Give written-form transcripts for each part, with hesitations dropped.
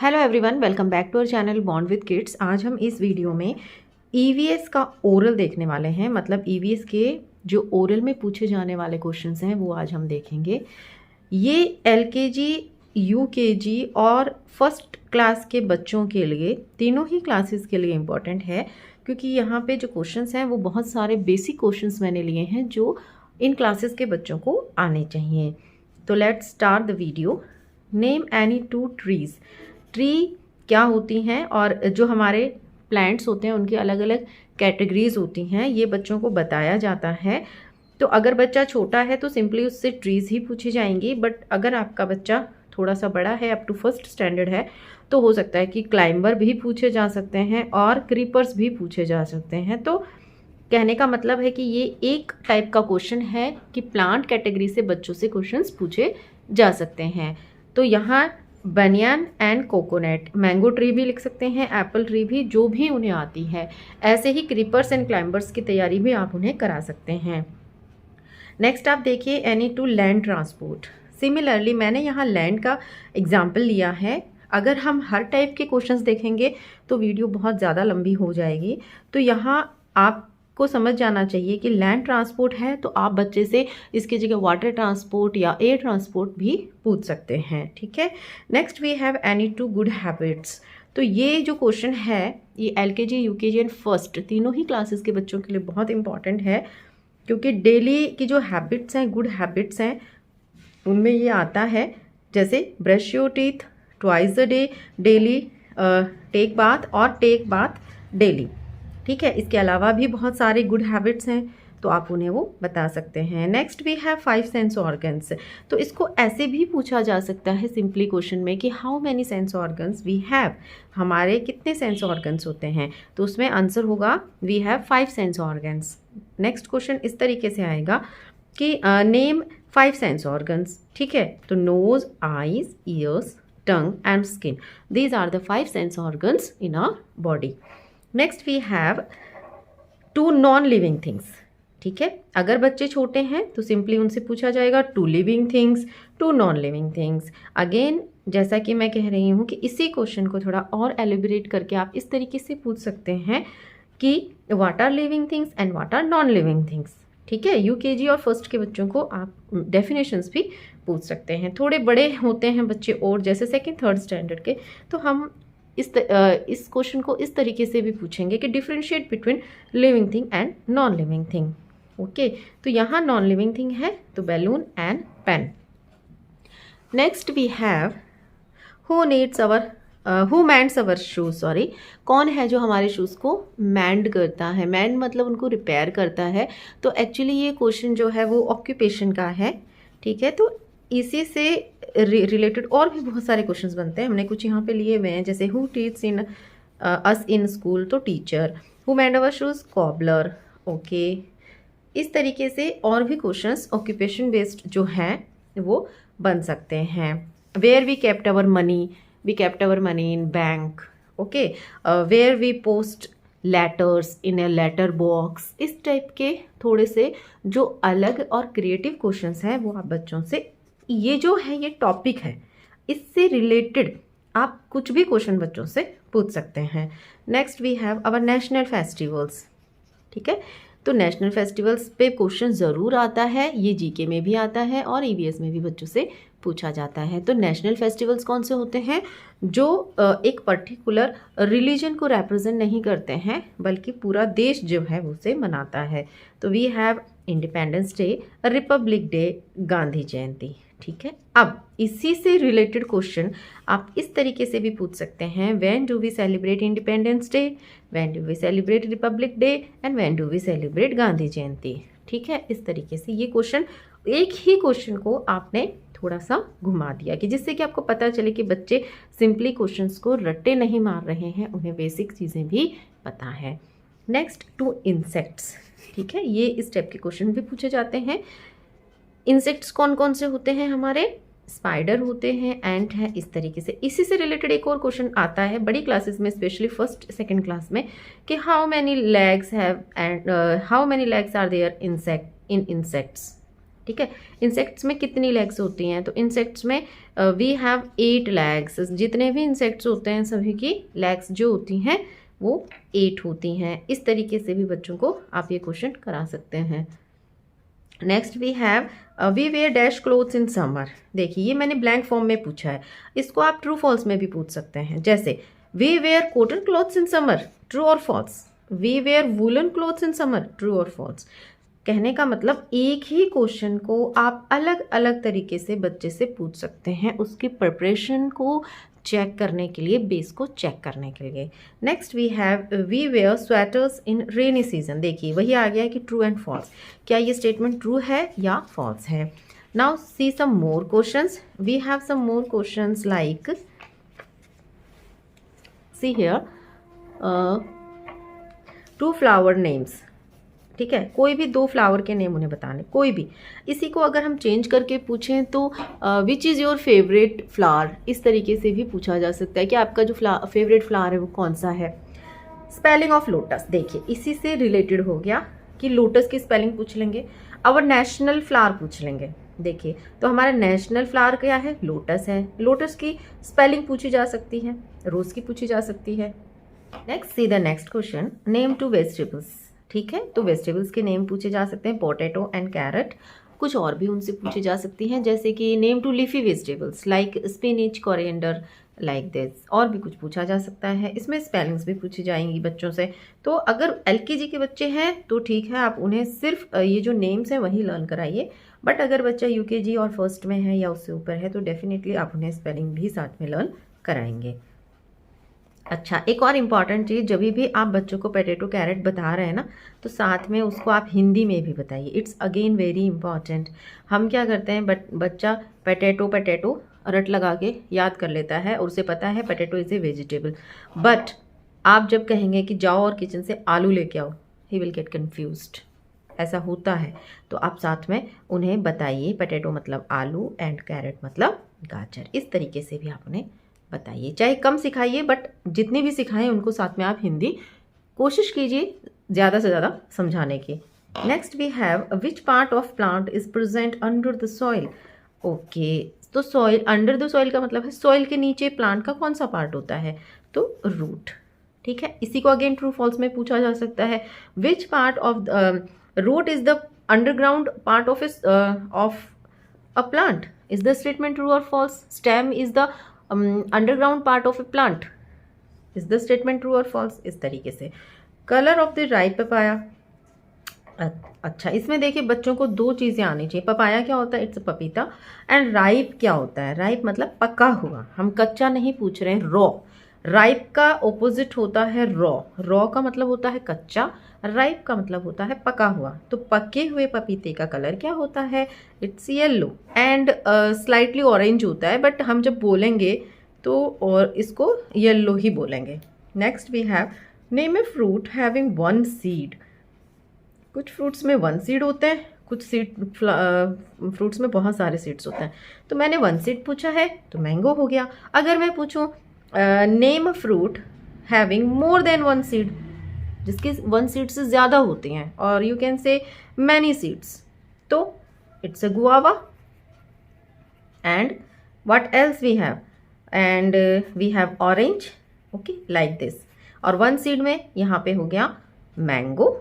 Hello everyone, welcome back to our channel bond with kids. आज हम इस video में ईवीएस का ओरल देखने वाले हैं। मतलब ईवीएस के जो ओरल में पूछे जाने वाले क्वेश्चंस हैं वो आज हम देखेंगे। ये एलकेजी, यूकेजी और फर्स्ट क्लास के बच्चों के लिए, तीनों ही क्लासेस के लिए इम्पॉर्टेंट है, क्योंकि यहाँ पे जो क्वेश्चंस हैं वो बहुत सारे बेसिक क्वेश्चंस मैंने लिए हैं जो इन क्लासेस के बच्चों को आने चाहिए। तो let's start the video. Name any to trees. Tree क्या होती हैं और जो हमारे प्लांट्स होते हैं उनकी अलग अलग कैटेगरीज होती हैं, ये बच्चों को बताया जाता है। तो अगर बच्चा छोटा है तो सिंपली उससे ट्रीज ही पूछी जाएंगी, बट अगर आपका बच्चा थोड़ा सा बड़ा है, अप टू फर्स्ट स्टैंडर्ड है, तो हो सकता है कि क्लाइंबर भी पूछे जा सकते हैं और क्रीपर्स भी पूछे जा सकते हैं। तो कहने का मतलब है कि ये एक टाइप का क्वेश्चन है कि प्लांट कैटेगरी से बच्चों से क्वेश्चंस पूछे जा सकते हैं। तो यहाँ बनियान एंड कोकोनट, मैंगो ट्री भी लिख सकते हैं, एप्पल ट्री भी, जो भी उन्हें आती है। ऐसे ही क्रीपर्स एंड क्लाइंबर्स की तैयारी भी आप उन्हें करा सकते हैं। नेक्स्ट आप देखिए, any two land transport. Similarly मैंने यहाँ लैंड का एग्जाम्पल लिया है। अगर हम हर टाइप के क्वेश्चंस देखेंगे तो वीडियो बहुत ज़्यादा लंबी हो जाएगी। तो यहाँ आपको समझ जाना चाहिए कि लैंड ट्रांसपोर्ट है तो आप बच्चे से इसकी जगह वाटर ट्रांसपोर्ट या एयर ट्रांसपोर्ट भी पूछ सकते हैं। ठीक है। Next we have any two good habits. तो ये जो क्वेश्चन है ये एलकेजी, यूकेजी एंड फर्स्ट तीनों ही क्लासेस के बच्चों के लिए बहुत इंपॉर्टेंट है, क्योंकि डेली की जो हैबिट्स हैं, गुड हैबिट्स हैं, उनमें ये आता है। जैसे brush your teeth twice a day, daily take bath और टेक बाथ डेली। ठीक है। इसके अलावा भी बहुत सारे गुड हैबिट्स हैं तो आप उन्हें वो बता सकते हैं। Next we have 5 sense organs. तो इसको ऐसे भी पूछा जा सकता है सिंपली क्वेश्चन में कि how many sense organs we have, हमारे कितने सेंस ऑर्गन्स होते हैं। तो उसमें आंसर होगा we have 5 sense organs. Next question इस तरीके से आएगा कि नेम 5 सेंस ऑर्गन्स। ठीक है। तो nose, eyes, ears, tongue and skin, these are the 5 sense organs in our body. Next we have 2 non living things. ठीक है। अगर बच्चे छोटे हैं तो सिंपली उनसे पूछा जाएगा 2 living things, 2 non living things. Again जैसा कि मैं कह रही हूँ कि इसी क्वेश्चन को थोड़ा और एलिब्रेट करके आप इस तरीके से पूछ सकते हैं कि what are living things and what are non living things. ठीक है। यूकेजी और फर्स्ट के बच्चों को आप डेफिनेशंस भी पूछ सकते हैं। थोड़े बड़े होते हैं बच्चे और जैसे सेकेंड थर्ड स्टैंडर्ड के, तो हम इस क्वेश्चन को इस तरीके से भी पूछेंगे कि differentiate between living thing and non living thing. Okay. तो यहाँ नॉन लिविंग थिंग है तो balloon and pen. Next we have who mends our shoes. Sorry, कौन है जो हमारे शूज़ को मैंड करता है। मैंड मतलब उनको रिपेयर करता है। तो एक्चुअली ये क्वेश्चन जो है वो ऑक्यूपेशन का है। ठीक है। तो इसी से रिलेटेड और भी बहुत सारे क्वेश्चंस बनते हैं। हमने कुछ यहाँ पे लिए हुए हैं, जैसे who teach in us in school, तो teacher. Who mend our shoes, cobbler. Okay. इस तरीके से और भी क्वेश्चंस ऑक्यूपेशन बेस्ड जो हैं वो बन सकते हैं। Where we kept our money, we kept our money in bank. Okay. Where we post letters in a letter box. इस टाइप के थोड़े से जो अलग और क्रिएटिव क्वेश्चंस हैं वो आप बच्चों से, ये जो है ये टॉपिक है, इससे रिलेटेड आप कुछ भी क्वेश्चन बच्चों से पूछ सकते हैं। Next we have our national festivals. ठीक है। तो नेशनल फेस्टिवल्स पे क्वेश्चन ज़रूर आता है, ये जीके में भी आता है और ईवीएस में भी बच्चों से पूछा जाता है। तो नेशनल फेस्टिवल्स कौन से होते हैं? जो एक पर्टिकुलर रिलीजन को रिप्रेजेंट नहीं करते हैं बल्कि पूरा देश जो है उसे मनाता है। तो we have Independence Day, Republic Day, Gandhi Jayanti. ठीक है। अब इसी से रिलेटेड क्वेश्चन आप इस तरीके से भी पूछ सकते हैं, when do we celebrate Independence Day, when do we celebrate Republic Day and when do we celebrate Gandhi Jayanti. ठीक है। इस तरीके से ये क्वेश्चन, एक ही क्वेश्चन को आपने थोड़ा सा घुमा दिया कि जिससे कि आपको पता चले कि बच्चे सिंपली क्वेश्चंस को रट्टे नहीं मार रहे हैं, उन्हें बेसिक चीज़ें भी पता है। Next 2 insects. ठीक है। ये इस टाइप के क्वेश्चन भी पूछे जाते हैं। इंसेक्ट्स कौन कौन से होते हैं हमारे? स्पाइडर होते हैं, एंट है, इस तरीके से। इसी से रिलेटेड एक और क्वेश्चन आता है बड़ी क्लासेस में, स्पेशली फर्स्ट सेकंड क्लास में, कि how many legs have and how many legs are there in insects. ठीक है। इंसेक्ट्स में कितनी लेग्स होती हैं? तो इंसेक्ट्स में वी हैव 8 लेग्स। जितने भी इंसेक्ट्स होते हैं सभी की लेग्स जो होती हैं वो 8 होती हैं। इस तरीके से भी बच्चों को आप ये क्वेश्चन करा सकते हैं। Next we have we wear dash clothes in summer. देखिए ये मैंने ब्लैंक फॉर्म में पूछा है, इसको आप ट्रू फॉल्स में भी पूछ सकते हैं। जैसे we wear cotton clothes in summer, true और false. We wear woollen clothes in summer, true और फॉल्स। कहने का मतलब एक ही क्वेश्चन को आप अलग अलग तरीके से बच्चे से पूछ सकते हैं, उसकी प्रिपरेशन को चेक करने के लिए, बेस को चेक करने के लिए। Next we have we wear sweaters in rainy season. देखिए वही आ गया है कि ट्रू एंड फॉल्स, क्या ये स्टेटमेंट ट्रू है या फॉल्स है। Now see some more questions. We have some more questions like see here two flower names. ठीक है, कोई भी 2 फ्लावर के नेम उन्हें बताने, कोई भी। इसी को अगर हम चेंज करके पूछें तो which is your favourite flower, इस तरीके से भी पूछा जा सकता है कि आपका जो फेवरेट फ्लावर है वो कौन सा है। स्पेलिंग ऑफ लोटस, देखिए इसी से रिलेटेड हो गया कि लोटस की स्पेलिंग पूछ लेंगे। अवर नेशनल फ्लावर पूछ लेंगे। देखिए तो हमारा नेशनल फ्लावर क्या है? लोटस है। लोटस की स्पेलिंग पूछी जा सकती है, रोज की पूछी जा सकती है। Next see the next question, name two vegetables. ठीक है, तो वेजिटेबल्स के नेम पूछे जा सकते हैं, पोटैटो एंड कैरेट। कुछ और भी उनसे पूछी जा सकती हैं, जैसे कि name two leafy vegetables like spinach, coriander, like this. और भी कुछ पूछा जा सकता है। इसमें स्पेलिंग्स भी पूछी जाएंगी बच्चों से। तो अगर एलकेजी के बच्चे हैं तो ठीक है, आप उन्हें सिर्फ ये जो नेम्स हैं वही लर्न कराइए। बट अगर बच्चा यूकेजी और फर्स्ट में है या उससे ऊपर है तो डेफिनेटली आप उन्हें स्पेलिंग भी साथ में लर्न कराएंगे। अच्छा, एक और इम्पॉर्टेंट चीज़, जब भी आप बच्चों को पोटैटो कैरेट बता रहे हैं ना तो साथ में उसको आप हिंदी में भी बताइए। It's again very important. हम क्या करते हैं, बच्चा पोटैटो पोटैटो रट लगा के याद कर लेता है और उसे पता है potato is a vegetable. But आप जब कहेंगे कि जाओ और किचन से आलू लेके आओ, ही विल गेट कन्फ्यूज्ड। ऐसा होता है, तो आप साथ में उन्हें बताइए पोटैटो मतलब आलू एंड कैरेट मतलब गाजर। इस तरीके से भी आप उन्हें बताइए। चाहे कम सिखाइए बट जितनी भी सिखाएं उनको साथ में आप हिंदी कोशिश कीजिए ज़्यादा से ज़्यादा समझाने की। Next we have which part of plant is present under the soil. Okay, तो सॉइल, अंडर द सॉइल का मतलब है सॉइल के नीचे प्लांट का कौन सा पार्ट होता है? तो रूट। ठीक है, इसी को अगेन ट्रू फॉल्स में पूछा जा सकता है। Which part of root is the underground part of a plant, is the statement true और false? Stem is the underground part of a plant, is the statement true और false? इस तरीके से। Colour of the ripe papaya. अच्छा, इसमें देखिए बच्चों को 2 चीज़ें आनी चाहिए। पपाया क्या होता है? इट्स पपीता। एंड राइप क्या होता है? राइप मतलब पका हुआ। हम कच्चा नहीं पूछ रहे हैं, रॉ। राइप का ऑपोजिट होता है रॉ। रॉ का मतलब होता है कच्चा, राइप का मतलब होता है पका हुआ। तो पके हुए पपीते का कलर क्या होता है? It's yellow and slightly orange होता है, बट हम जब बोलेंगे तो और इसको येलो ही बोलेंगे। Next we have name a fruit having 1 seed. कुछ फ्रूट्स में 1 सीड होते हैं, कुछ फ्रूट्स में बहुत सारे सीड्स होते हैं। तो मैंने 1 सीड पूछा है तो मैंगो हो गया। अगर मैं पूछूं name a fruit having more than 1 seed, जिसके 1 सीड से ज़्यादा होती हैं, और you can say many seeds, तो it's a guava. And what else we have? And we have orange. Okay, like this. और 1 सीड में यहाँ पे हो गया मैंगो।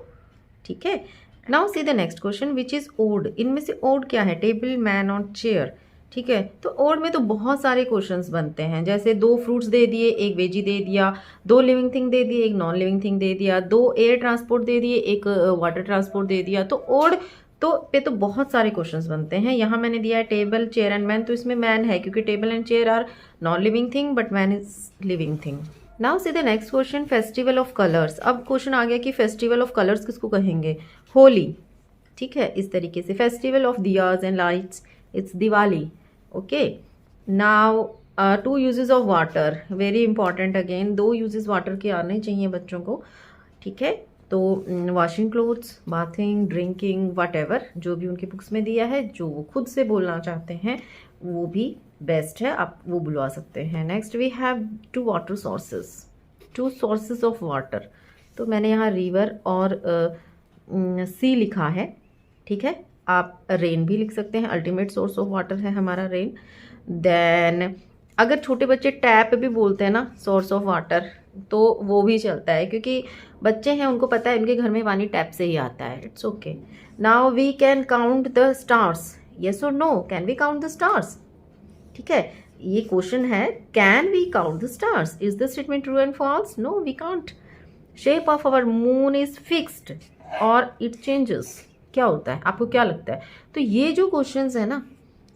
ठीक है, now see the next question which is odd. इनमें से ओड क्या है? टेबल, मैन और चेयर। ठीक है, तो ओड में तो बहुत सारे क्वेश्चंस बनते हैं, जैसे 2 फ्रूट्स दे दिए, 1 वेजी दे दिया, 2 लिविंग थिंग दे दिए, 1 नॉन लिविंग थिंग दे दिया, 2 एयर ट्रांसपोर्ट दे दिए, 1 वाटर ट्रांसपोर्ट दे दिया। तो ओड तो बहुत सारे क्वेश्चंस बनते हैं। यहाँ मैंने दिया है टेबल, चेयर एंड मैन, तो इसमें मैन है क्योंकि table and chair are non living thing but man is living thing. Now see the next question, festival of colours. अब क्वेश्चन आ गया कि फेस्टिवल ऑफ कलर्स किसको कहेंगे? होली। ठीक है, इस तरीके से। Festival of diyas and lights, it's Diwali. Okay, now 2 uses of water, very important again. 2 uses water के आने चाहिए बच्चों को। ठीक है, तो washing clothes, bathing, drinking, what जो भी उनकी बुक्स में दिया है, जो वो खुद से बोलना चाहते हैं वो भी बेस्ट है, आप वो बुलवा सकते हैं। Next we have 2 water sources, 2 sources of water. तो मैंने यहाँ रिवर और सी लिखा है। ठीक है, आप रेन भी लिख सकते हैं, अल्टीमेट सोर्स ऑफ वाटर है हमारा रेन। देन अगर छोटे बच्चे टैप भी बोलते हैं ना सोर्स ऑफ वाटर, तो वो भी चलता है, क्योंकि बच्चे हैं उनको पता है उनके घर में पानी टैप से ही आता है। It's okay. Now we can count the stars, yes और no, can we count the stars? ठीक है, ये क्वेश्चन है, can we count the stars? Is the statement true and false? No, we can't. Shape of our moon is fixed और it changes. क्या होता है, आपको क्या लगता है? तो ये जो क्वेश्चंस है ना,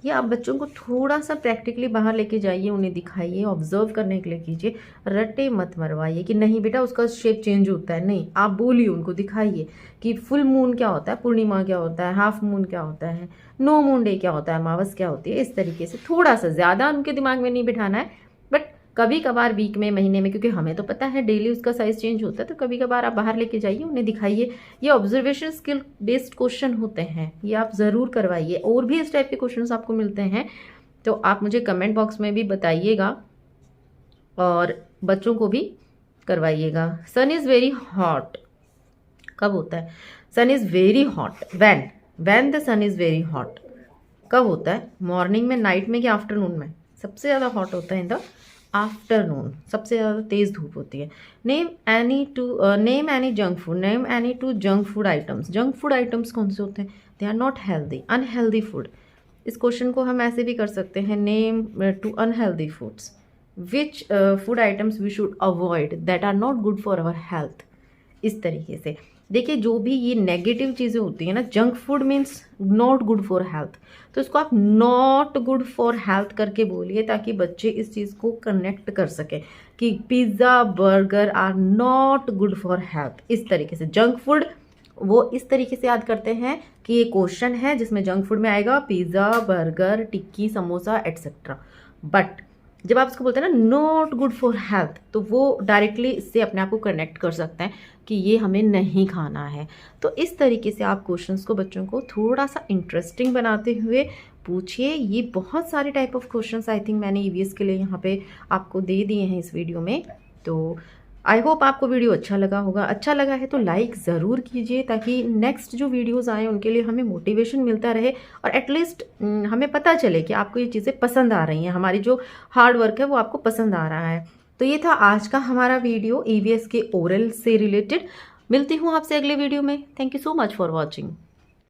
ये आप बच्चों को थोड़ा सा प्रैक्टिकली बाहर लेके जाइए, उन्हें दिखाइए, ऑब्जर्व करने के लिए कीजिए। रट्टे मत मरवाइए कि नहीं बेटा उसका शेप चेंज होता है, नहीं, आप बोलिए, उनको दिखाइए कि फुल मून क्या होता है, पूर्णिमा क्या होता है, हाफ मून क्या होता है, नो मून डे क्या होता है, अमावस क्या होती है। इस तरीके से थोड़ा सा, ज़्यादा उनके दिमाग में नहीं बिठाना है, बट कभी कभार वीक में, महीने में, क्योंकि हमें तो पता है डेली उसका साइज चेंज होता है, तो कभी कभार आप बाहर लेके जाइए, उन्हें दिखाइए। ये ऑब्जर्वेशन स्किल बेस्ड क्वेश्चन होते हैं, ये आप ज़रूर करवाइए। और भी इस टाइप के क्वेश्चंस आपको मिलते हैं तो आप मुझे कमेंट बॉक्स में भी बताइएगा और बच्चों को भी करवाइएगा। सन इज़ वेरी हॉट कब होता है? Sun is very hot when the sun is very hot कब होता है? मॉर्निंग में, नाइट में, कि आफ्टरनून में? सबसे ज़्यादा हॉट होता है इन द आफ्टरनून, सबसे ज़्यादा तेज़ धूप होती है। Name any junk food, name any two junk food items. Junk food items कौन से होते हैं? They are not healthy, unhealthy food. इस क्वेश्चन को हम ऐसे भी कर सकते हैं, name two unhealthy foods, which food items we should avoid that are not good for our health. इस तरीके से देखिए, जो भी ये नेगेटिव चीज़ें होती हैं ना, junk food means not good for health, तो इसको आप नॉट गुड फॉर हेल्थ करके बोलिए, ताकि बच्चे इस चीज़ को कनेक्ट कर सकें कि pizza burger are not good for health. इस तरीके से जंक फूड वो इस तरीके से याद करते हैं कि ये क्वेश्चन है जिसमें जंक फूड में आएगा pizza, burger, tikki, samosa etcetera. But जब आप इसको बोलते हैं ना नॉट गुड फॉर हेल्थ, तो वो डायरेक्टली इससे अपने आप को कनेक्ट कर सकते हैं कि ये हमें नहीं खाना है। तो इस तरीके से आप क्वेश्चंस को बच्चों को थोड़ा सा इंटरेस्टिंग बनाते हुए पूछिए। ये बहुत सारे type of questions I think मैंने ईवीएस के लिए यहाँ पे आपको दे दिए हैं इस वीडियो में। तो आई होप आपको वीडियो अच्छा लगा होगा। अच्छा लगा है तो लाइक ज़रूर कीजिए, ताकि नेक्स्ट जो वीडियोज़ आएँ उनके लिए हमें मोटिवेशन मिलता रहे, और एटलीस्ट हमें पता चले कि आपको ये चीज़ें पसंद आ रही हैं, हमारी जो हार्ड वर्क है वो आपको पसंद आ रहा है। तो ये था आज का हमारा वीडियो ईवीएस के ओरल से रिलेटेड। मिलती हूँ आपसे अगले वीडियो में। Thank you so much for watching.